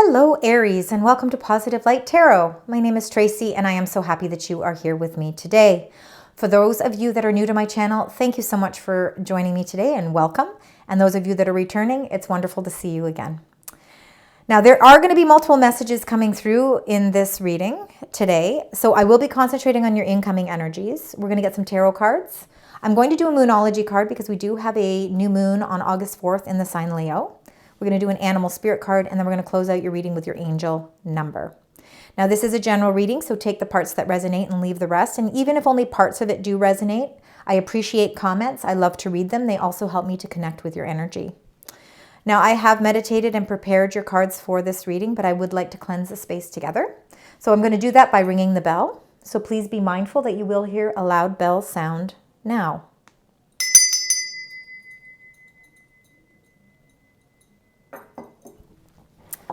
Hello Aries, and welcome to Positive Light Tarot. My name is Tracy and I am so happy that you are here with me today. For those of you that are new to my channel, thank you so much for joining me today and welcome. And those of you that are returning, it's wonderful to see you again. Now there are going to be multiple messages coming through in this reading today, so I will be concentrating on your incoming energies. We're going to get some tarot cards. I'm going to do a Moonology card because we do have a new moon on August 4th in the sign Leo. We're going to do an animal spirit card, and then we're going to close out your reading with your angel number. Now, this is a general reading, so take the parts that resonate and leave the rest. And even if only parts of it do resonate, I appreciate comments. I love to read them. They also help me to connect with your energy. Now, I have meditated and prepared your cards for this reading, but I would like to cleanse the space together. So I'm going to do that by ringing the bell. So please be mindful that you will hear a loud bell sound now.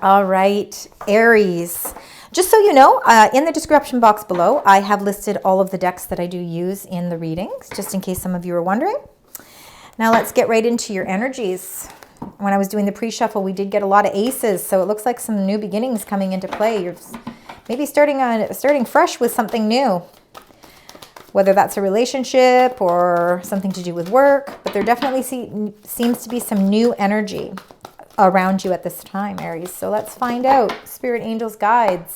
All right, Aries. Just so you know, in the description box below, I have listed all of the decks that I do use in the readings, just in case some of you are wondering. Now let's get right into your energies. When I was doing the pre-shuffle, we did get a lot of aces, so it looks like some new beginnings coming into play. You're maybe starting fresh with something new, whether that's a relationship or something to do with work, but there definitely seems to be some new energy around you at this time, Aries. So let's find out Spirit Angels guides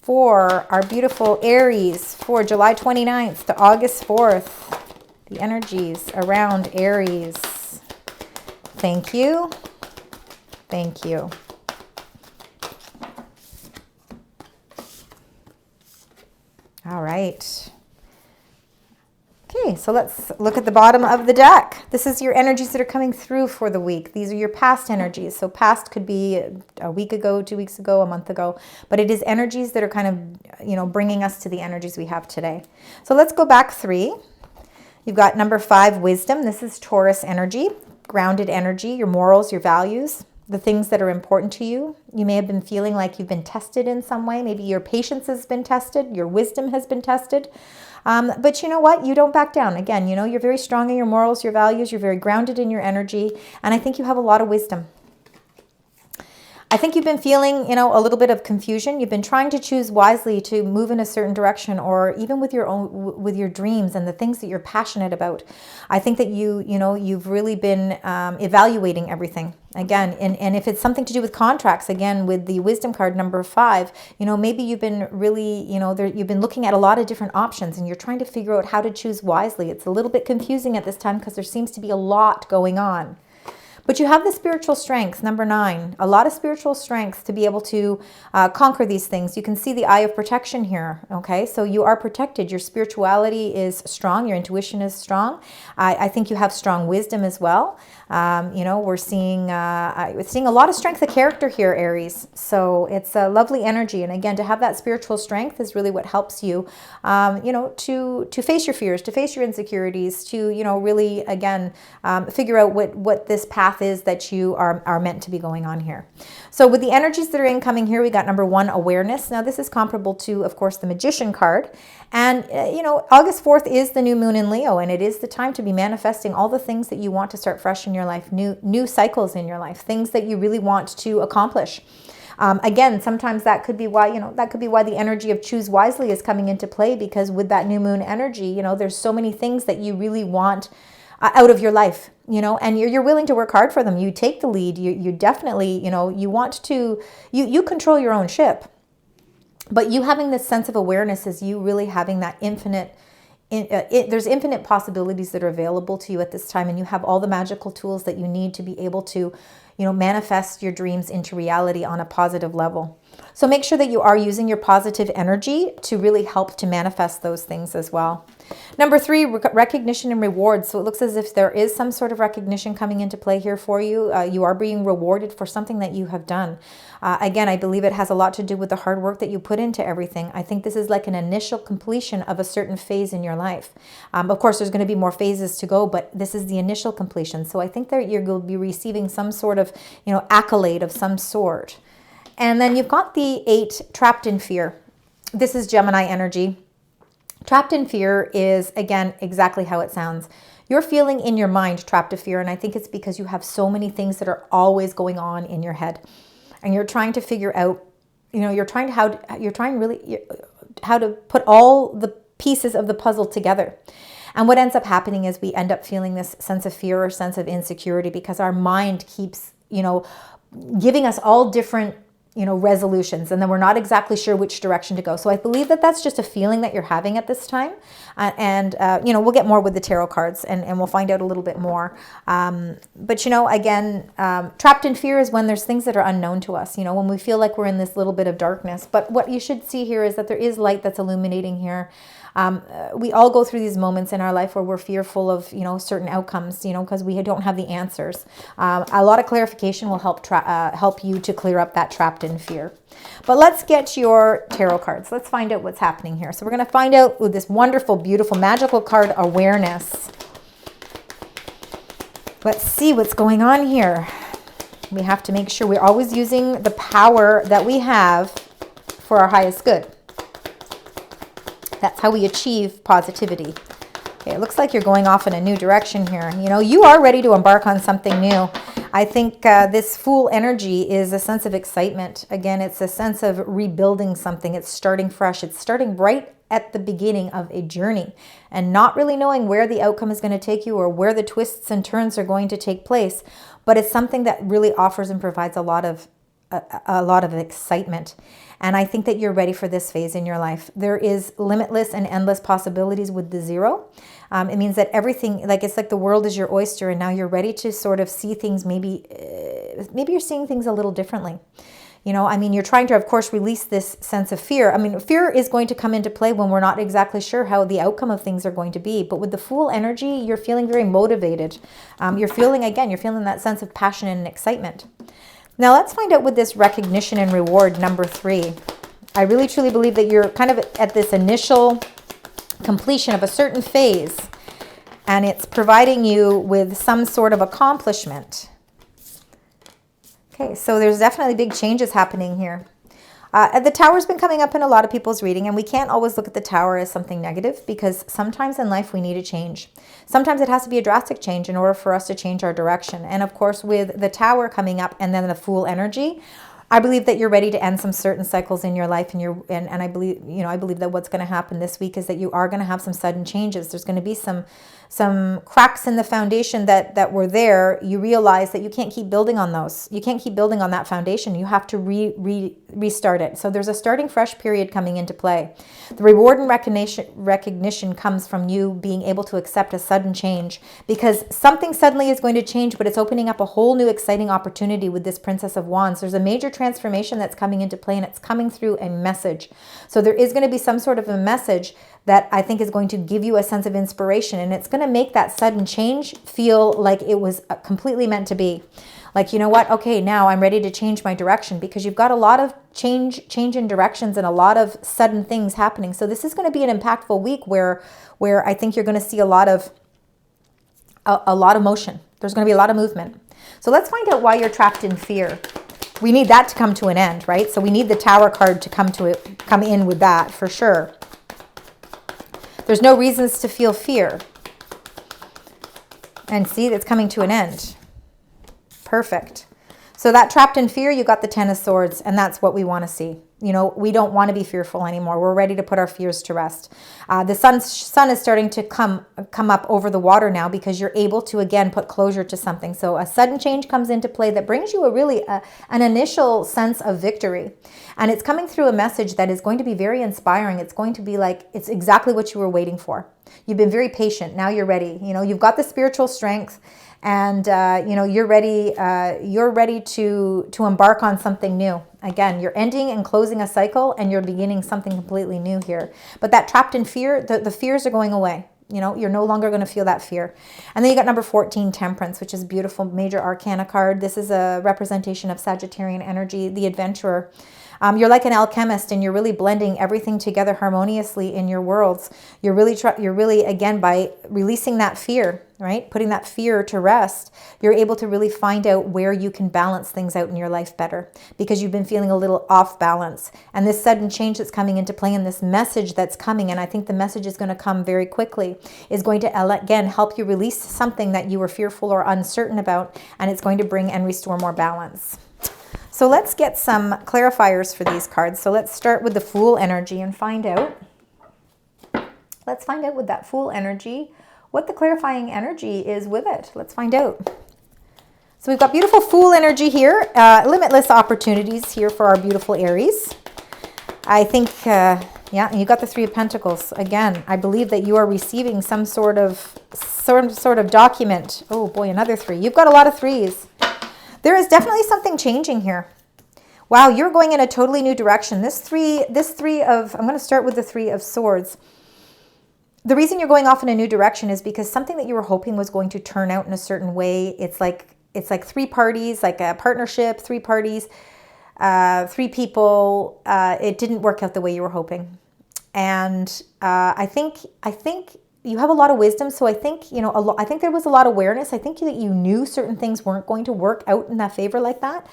for our beautiful Aries for July 29th to August 4th. The energies around Aries. Thank you. Thank you. All right. Okay, so let's look at the bottom of the deck. This is your energies that are coming through for the week. These are your past energies. So past could be a week ago, 2 weeks ago, a month ago, but it is energies that are kind of, bringing us to the energies we have today. So let's go back 3. You've got number 5, wisdom. This is Taurus energy, grounded energy, your morals, your values, the things that are important to you. You may have been feeling like you've been tested in some way. Maybe your patience has been tested, your wisdom has been tested. But you know what? You don't back down. Again, you're very strong in your morals, your values. You're very grounded in your energy. And I think you have a lot of wisdom. I think you've been feeling, a little bit of confusion. You've been trying to choose wisely to move in a certain direction, or even with your dreams and the things that you're passionate about. I think that you've really been evaluating everything. Again, and if it's something to do with contracts, again, with the wisdom card number 5, maybe you've been really, you've been looking at a lot of different options and you're trying to figure out how to choose wisely. It's a little bit confusing at this time because there seems to be a lot going on. But you have the spiritual strength, number 9, a lot of spiritual strength to be able to conquer these things. You can see the eye of protection here, okay? So you are protected. Your spirituality is strong. Your intuition is strong. I think you have strong wisdom as well. We're seeing a lot of strength of character here, Aries. So it's a lovely energy. And again, to have that spiritual strength is really what helps you, to face your fears, to face your insecurities, to, really, again, figure out what this path is that you are meant to be going on here. So with the energies that are incoming here, we got number 1, awareness. Now this is comparable to, of course, the Magician card. And, August 4th is the new moon in Leo, and it is the time to be manifesting all the things that you want to start fresh in your life, new cycles in your life, things that you really want to accomplish. Again, sometimes that could be why, the energy of choose wisely is coming into play, because with that new moon energy, there's so many things that you really want out of your life, and you're willing to work hard for them. You take the lead. You definitely, you want to, you control your own ship. But you having this sense of awareness is you really having that infinite, there's infinite possibilities that are available to you at this time, and you have all the magical tools that you need to be able to, manifest your dreams into reality on a positive level. So make sure that you are using your positive energy to really help to manifest those things as well. Number 3, recognition and rewards. So it looks as if there is some sort of recognition coming into play here for you. You are being rewarded for something that you have done. Again, I believe it has a lot to do with the hard work that you put into everything. I think this is like an initial completion of a certain phase in your life. Of course, there's going to be more phases to go, but this is the initial completion. So I think that you're going to be receiving some sort of, accolade of some sort. And then you've got the 8, trapped in fear. This is Gemini energy. Trapped in fear is, again, exactly how it sounds. You're feeling in your mind trapped in fear, and I think it's because you have so many things that are always going on in your head. and you're trying to figure out, you're trying how to put all the pieces of the puzzle together. And what ends up happening is we end up feeling this sense of fear or sense of insecurity because our mind keeps, giving us all different, resolutions, and then we're not exactly sure which direction to go. So I believe that that's just a feeling that you're having at this time. We'll get more with the tarot cards and we'll find out a little bit more. But again, trapped in fear is when there's things that are unknown to us, when we feel like we're in this little bit of darkness. But what you should see here is that there is light that's illuminating here. We all go through these moments in our life where we're fearful of, certain outcomes, because we don't have the answers. A lot of clarification will help you to clear up that trapped in fear. But let's get your tarot cards. Let's find out what's happening here. So we're going to find out with this wonderful, beautiful, magical card, awareness. Let's see what's going on here. We have to make sure we're always using the power that we have for our highest good. That's how we achieve positivity. Okay, it looks like you're going off in a new direction here. You are ready to embark on something new. I think this Fool energy is a sense of excitement. Again, it's a sense of rebuilding something. It's starting fresh. It's starting right at the beginning of a journey and not really knowing where the outcome is going to take you or where the twists and turns are going to take place. But it's something that really offers and provides a lot of excitement. And I think that you're ready for this phase in your life. There is limitless and endless possibilities with the zero. It means that everything, it's like the world is your oyster, and now you're ready to sort of see things. Maybe you're seeing things a little differently. You're trying to, of course, release this sense of fear. Fear is going to come into play when we're not exactly sure how the outcome of things are going to be. But with the Fool energy, you're feeling very motivated. You're feeling that sense of passion and excitement. Now let's find out with this recognition and reward, number 3. I really truly believe that you're kind of at this initial completion of a certain phase, and it's providing you with some sort of accomplishment. Okay, so there's definitely big changes happening here. The Tower's been coming up in a lot of people's reading, and we can't always look at the Tower as something negative because sometimes in life we need a change. Sometimes it has to be a drastic change in order for us to change our direction. And of course, with the Tower coming up and then the Fool energy, I believe that you're ready to end some certain cycles in your life, and I believe that what's going to happen this week is that you are going to have some sudden changes. There's going to be some cracks in the foundation that were there. You realize that you can't keep building on those. You can't keep building on that foundation. You have to restart it. So there's a starting fresh period coming into play. The reward and recognition comes from you being able to accept a sudden change, because something suddenly is going to change, but it's opening up a whole new exciting opportunity with this Princess of Wands. There's a major transformation that's coming into play, and it's coming through a message. So there is going to be some sort of a message that I think is going to give you a sense of inspiration, and it's going to make that sudden change feel like it was completely meant to be. Like, you know what? Okay, now I'm ready to change my direction, because you've got a lot of change in directions and a lot of sudden things happening. So this is going to be an impactful week where I think you're going to see a lot of motion. There's going to be a lot of movement. So let's find out why you're trapped in fear. We need that to come to an end, right? So we need the Tower card to come in with that for sure. There's no reasons to feel fear. And see, it's coming to an end. Perfect. So that trapped in fear, you got the Ten of Swords, and that's what we want to see. We don't want to be fearful anymore. We're ready to put our fears to rest. The sun is starting to come up over the water now, because you're able to, again, put closure to something. So a sudden change comes into play that brings you an initial sense of victory. And it's coming through a message that is going to be very inspiring. It's going to be like, it's exactly what you were waiting for. You've been very patient. Now you're ready. You've got the spiritual strength. And, you're ready to embark on something new. Again, you're ending and closing a cycle, and you're beginning something completely new here. But that trapped in fear, the fears are going away. You're no longer going to feel that fear. And then you got number 14, Temperance, which is a beautiful major arcana card. This is a representation of Sagittarian energy, the adventurer. You're like an alchemist, and you're really blending everything together harmoniously in your worlds. You're really, again, by releasing that fear, right? Putting that fear to rest, you're able to really find out where you can balance things out in your life better, because you've been feeling a little off balance. And this sudden change that's coming into play, and this message that's coming, and I think the message is going to come very quickly, is going to, again, help you release something that you were fearful or uncertain about, and it's going to bring and restore more balance. So let's get some clarifiers for these cards. So let's start with the Fool energy and find out. Let's find out with that Fool energy what the clarifying energy is with it. Let's find out. So we've got beautiful Fool energy here. Limitless opportunities here for our beautiful Aries. I think, yeah, and you got the Three of Pentacles. Again, I believe that you are receiving some sort of document. Oh boy, another 3. You've got a lot of 3s. There is definitely something changing here. Wow, you're going in a totally new direction. This three of, I'm going to start with the 3 of Swords. The reason you're going off in a new direction is because something that you were hoping was going to turn out in a certain way. It's like 3 parties, like a partnership, 3 parties, 3 people. It didn't work out the way you were hoping. And I think you have a lot of wisdom. So I think, you know, I think there was a lot of awareness. I think that you knew certain things weren't going to work out in that favor like that.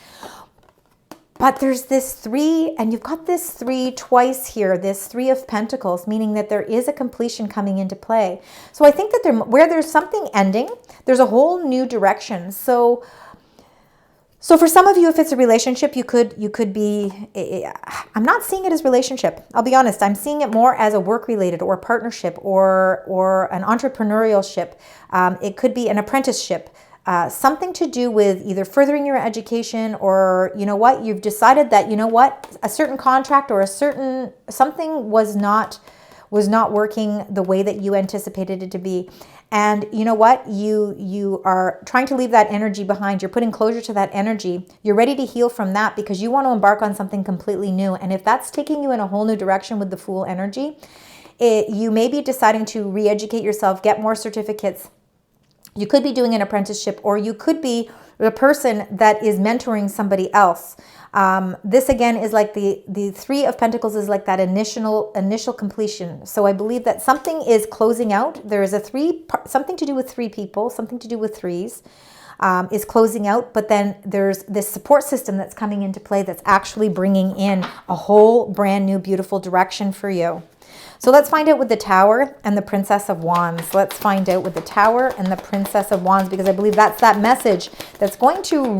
But there's this 3, and you've got this 3 twice here, this 3 of Pentacles, meaning that there is a completion coming into play. So I think that where there's something ending, there's a whole new direction. So for some of you, if it's a relationship, you could be, I'm not seeing it as relationship. I'll be honest. I'm seeing it more as a work-related or a partnership or an entrepreneurship. It could be an apprenticeship. Something to do with either furthering your education or, you know what, you've decided that, you know what, a certain contract or something was not working the way that you anticipated it to be. And you know what, you are trying to leave that energy behind. You're putting closure to that energy. You're ready to heal from that because you want to embark on something completely new. And if that's taking you in a whole new direction with the Fool energy, you may be deciding to re-educate yourself, get more certificates. You could be doing an apprenticeship, or you could be the person that is mentoring somebody else. This again is like the 3 of Pentacles is like that initial completion. So I believe that something is closing out. There is something to do with 3 people, something to do with 3s is closing out. But then there's this support system that's coming into play that's actually bringing in a whole brand new beautiful direction for you. So let's find out with the Tower and the Princess of Wands. Let's find out with the Tower and the Princess of Wands, because I believe that's that message that's going to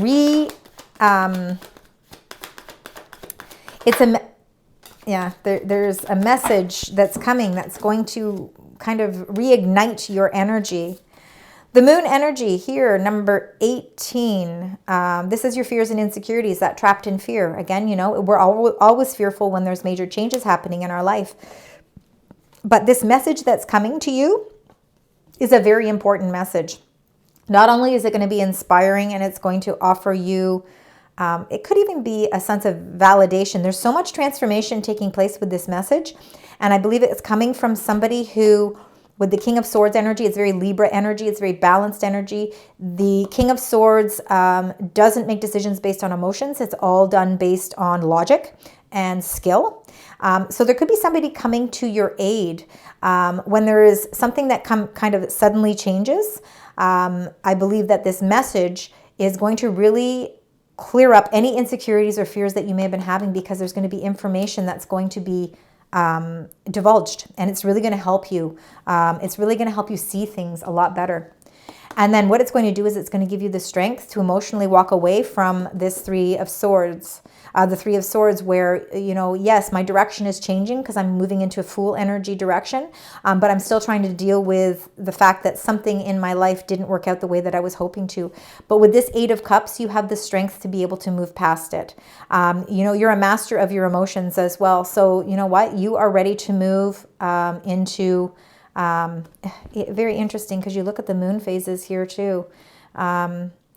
there's a message that's coming that's going to kind of reignite your energy. The Moon energy here, number 18. This is your fears and insecurities, that trapped in fear. Again, you know, we're always fearful when there's major changes happening in our life. But this message that's coming to you is a very important message. Not only is it going to be inspiring and it's going to offer you, it could even be a sense of validation. There's so much transformation taking place with this message. And I believe it's coming from somebody who, with the King of Swords energy, it's very Libra energy. It's very balanced energy. The King of Swords doesn't make decisions based on emotions. It's all done based on logic and skill. So there could be somebody coming to your aid when there is something that kind of suddenly changes. I believe that this message is going to really clear up any insecurities or fears that you may have been having, because there's going to be information that's going to be divulged, and it's really going to help you. It's really going to help you see things a lot better. And then what it's going to do is it's going to give you the strength to emotionally walk away from this 3 of Swords. The 3 of Swords where, you know, yes, my direction is changing because I'm moving into a Fool energy direction, but I'm still trying to deal with the fact that something in my life didn't work out the way that I was hoping to. But with this 8 of Cups, you have the strength to be able to move past it. You know, you're a master of your emotions as well. So you know what? You are ready to move into... very interesting, because you look at the moon phases here too.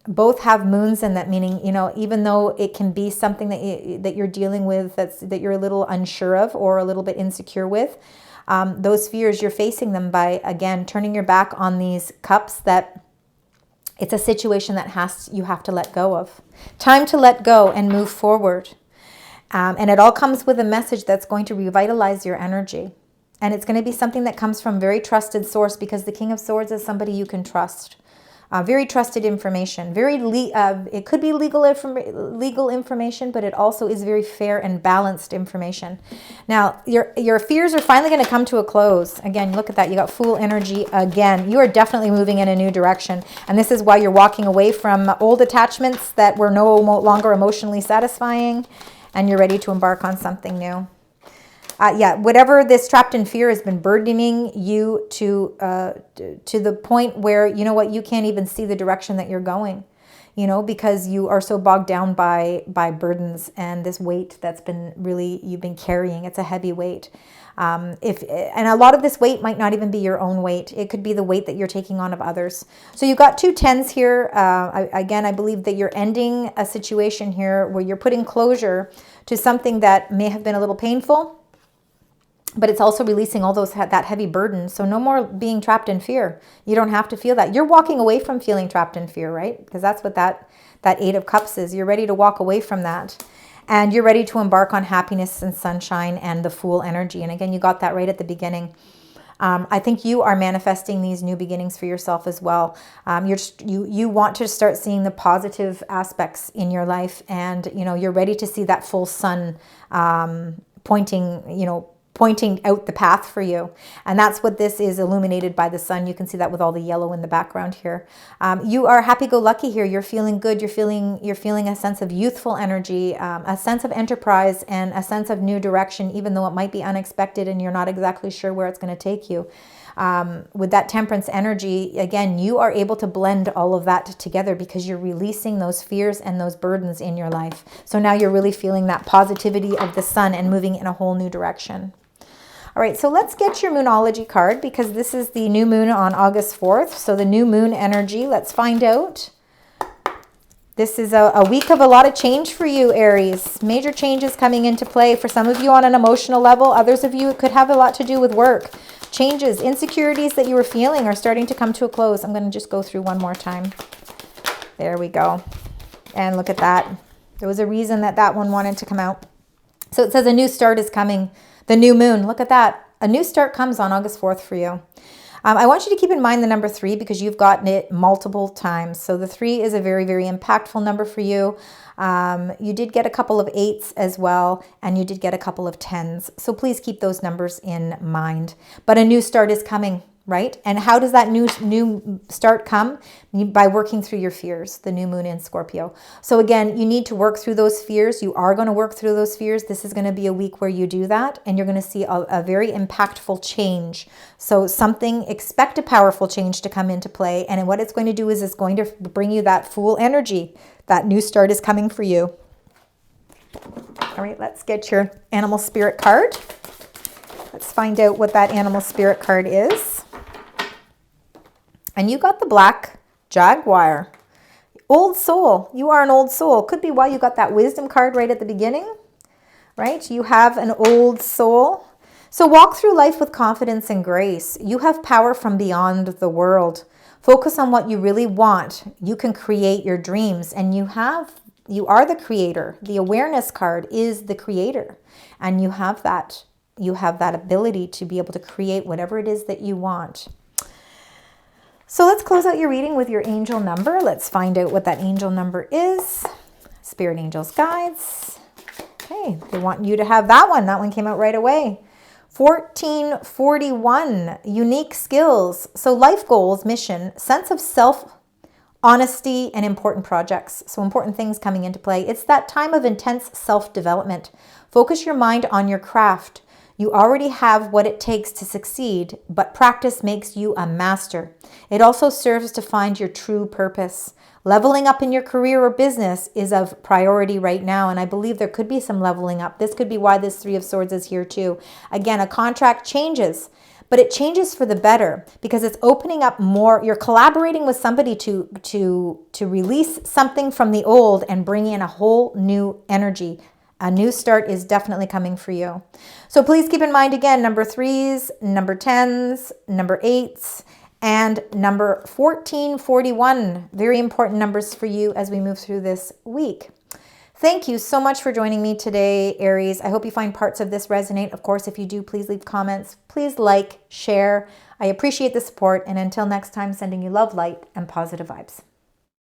Both have moons in that, meaning, you know, even though it can be something that you're dealing with that you're a little unsure of or a little bit insecure with, those fears, you're facing them by, again, turning your back on these cups, that it's a situation that you have to let go of. Time to let go and move forward. And it all comes with a message that's going to revitalize your energy. And it's going to be something that comes from very trusted source, because the King of Swords is somebody you can trust. Very trusted information. It could be legal information, but it also is very fair and balanced information. Now, your fears are finally going to come to a close. Again, look at that. You got Fool energy again. You are definitely moving in a new direction. And this is why you're walking away from old attachments that were no longer emotionally satisfying. And you're ready to embark on something new. Whatever this trapped in fear has been burdening you to the point where, you know what, you can't even see the direction that you're going, because you are so bogged down by burdens and this weight that's you've been carrying. It's a heavy weight. And a lot of this weight might not even be your own weight. It could be the weight that you're taking on of others. So you've got 2 10s here. I believe that you're ending a situation here where you're putting closure to something that may have been a little painful. But it's also releasing all that heavy burden. So no more being trapped in fear. You don't have to feel that. You're walking away from feeling trapped in fear, right? Because that's what that 8 of Cups is. You're ready to walk away from that. And you're ready to embark on happiness and sunshine and the Fool energy. And again, you got that right at the beginning. I think you are manifesting these new beginnings for yourself as well. You want to start seeing the positive aspects in your life. And, you're ready to see that full sun pointing out the path for you. And that's what this is, illuminated by the sun. You can see that with all the yellow in the background here. You are happy-go-lucky here. You're feeling good. You're feeling a sense of youthful energy, a sense of enterprise, and a sense of new direction, even though it might be unexpected and you're not exactly sure where it's going to take you. With that Temperance energy, again, you are able to blend all of that together because you're releasing those fears and those burdens in your life. So now you're really feeling that positivity of the sun and moving in a whole new direction. All right, so let's get your Moonology card because this is the new moon on August 4th. So the new moon energy, let's find out. This is a week of a lot of change for you, Aries. Major changes coming into play for some of you on an emotional level. Others of you, it could have a lot to do with work. Changes, insecurities that you were feeling are starting to come to a close. I'm going to just go through one more time. There we go. And look at that. There was a reason that one wanted to come out. So it says a new start is coming. The new moon, look at that. A new start comes on August 4th for you. I want you to keep in mind the number 3 because you've gotten it multiple times. So the 3 is a very, very impactful number for you. You did get a couple of 8s as well, and you did get a couple of 10s. So please keep those numbers in mind. But a new start is coming, right? And how does that new start come? By working through your fears, the new moon in Scorpio. So again, you need to work through those fears. You are going to work through those fears. This is going to be a week where you do that, and you're going to see a very impactful change. So expect a powerful change to come into play. And what it's going to do is it's going to bring you that Fool energy. That new start is coming for you. All right, let's get your Animal Spirit card. Let's find out what that Animal Spirit card is. And you got the Black Jaguar. Old soul. You are an old soul. Could be why you got that Wisdom card right at the beginning, right? You have an old soul. So walk through life with confidence and grace. You have power from beyond the world. Focus on what you really want. You can create your dreams, and you are the creator. The Awareness card is the creator, and you have that. You have that ability to be able to create whatever it is that you want. So let's close out your reading with your angel number. Let's find out what that angel number is. Spirit angels guides. Okay, they want you to have that one. That one came out right away. 1441, unique skills. So life goals, mission, sense of self, honesty, and important projects. So important things coming into play. It's that time of intense self-development. Focus your mind on your craft. You already have what it takes to succeed, but practice makes you a master. It also serves to find your true purpose. Leveling up in your career or business is of priority right now, and I believe there could be some leveling up. This could be why this 3 of Swords is here too. Again, a contract changes, but it changes for the better because it's opening up more. You're collaborating with somebody to release something from the old and bring in a whole new energy. A new start is definitely coming for you. So please keep in mind, again, number 3s, number 10s, number 8s, and number 1441. Very important numbers for you as we move through this week. Thank you so much for joining me today, Aries. I hope you find parts of this resonate. Of course, if you do, please leave comments. Please like, share. I appreciate the support. And until next time, sending you love, light, and positive vibes.